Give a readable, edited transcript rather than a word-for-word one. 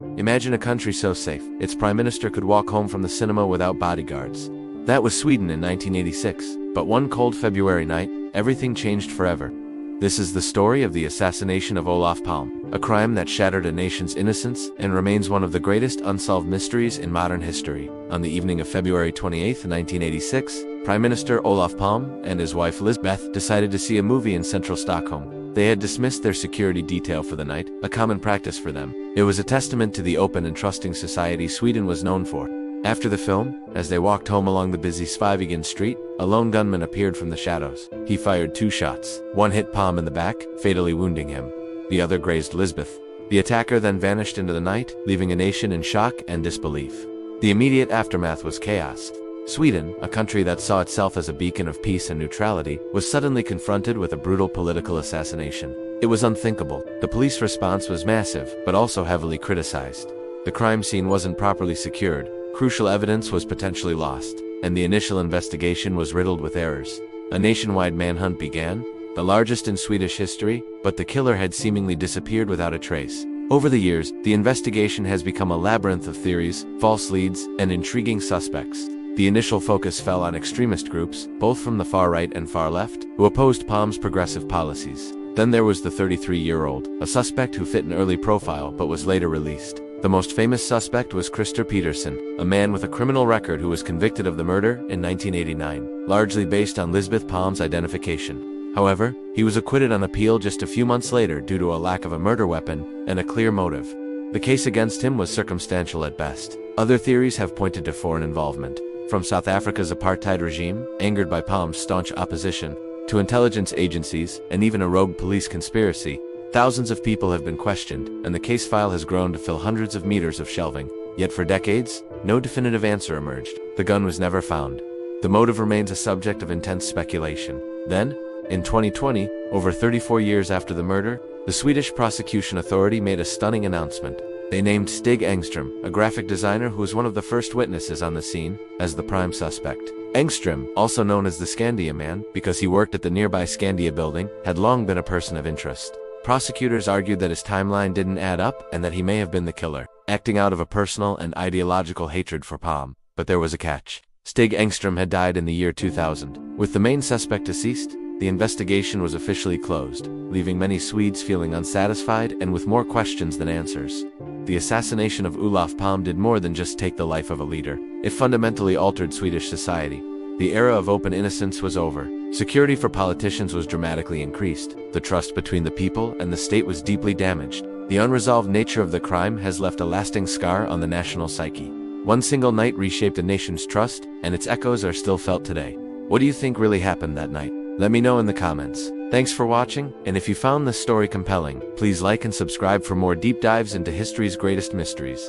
Imagine a country so safe, its prime minister could walk home from the cinema without bodyguards. That was Sweden in 1986, but one cold February night, everything changed forever. This is the story of the assassination of Olof Palme, a crime that shattered a nation's innocence and remains one of the greatest unsolved mysteries in modern history. On the evening of February 28, 1986, Prime Minister Olof Palme and his wife Lisbeth decided to see a movie in central Stockholm. They had dismissed their security detail for the night, a common practice for them. It was a testament to the open and trusting society Sweden was known for. After the film, as they walked home along the busy Sveavägen street, a lone gunman appeared from the shadows. He fired 2 shots. One hit Palme in the back, fatally wounding him. The other grazed Lisbeth. The attacker then vanished into the night, leaving a nation in shock and disbelief. The immediate aftermath was chaos. Sweden, a country that saw itself as a beacon of peace and neutrality, was suddenly confronted with a brutal political assassination. It was unthinkable. The police response was massive, but also heavily criticized. The crime scene wasn't properly secured, crucial evidence was potentially lost, and the initial investigation was riddled with errors. A nationwide manhunt began, the largest in Swedish history, but the killer had seemingly disappeared without a trace. Over the years, the investigation has become a labyrinth of theories, false leads, and intriguing suspects. The initial focus fell on extremist groups, both from the far right and far left, who opposed Palme's progressive policies. Then there was the 33-year-old, a suspect who fit an early profile but was later released. The most famous suspect was Christer Peterson, a man with a criminal record who was convicted of the murder in 1989, largely based on Lisbeth Palme's identification. However, he was acquitted on appeal just a few months later due to a lack of a murder weapon and a clear motive. The case against him was circumstantial at best. Other theories have pointed to foreign involvement. From South Africa's apartheid regime, angered by Palme's staunch opposition, to intelligence agencies, and even a rogue police conspiracy, thousands of people have been questioned, and the case file has grown to fill hundreds of meters of shelving. Yet for decades, no definitive answer emerged. The gun was never found. The motive remains a subject of intense speculation. Then, in 2020, over 34 years after the murder, the Swedish prosecution authority made a stunning announcement. They named Stig Engström, a graphic designer who was one of the first witnesses on the scene, as the prime suspect. Engström, also known as the Skandia Man because he worked at the nearby Skandia building, had long been a person of interest. Prosecutors argued that his timeline didn't add up and that he may have been the killer, acting out of a personal and ideological hatred for Palme. But there was a catch. Stig Engström had died in the year 2000. With the main suspect deceased, the investigation was officially closed, leaving many Swedes feeling unsatisfied and with more questions than answers. The assassination of Olof Palme did more than just take the life of a leader. It fundamentally altered Swedish society. The era of open innocence was over. Security for politicians was dramatically increased. The trust between the people and the state was deeply damaged. The unresolved nature of the crime has left a lasting scar on the national psyche. One single night reshaped a nation's trust, and its echoes are still felt today. What do you think really happened that night? Let me know in the comments. Thanks for watching, and if you found this story compelling, please like and subscribe for more deep dives into history's greatest mysteries.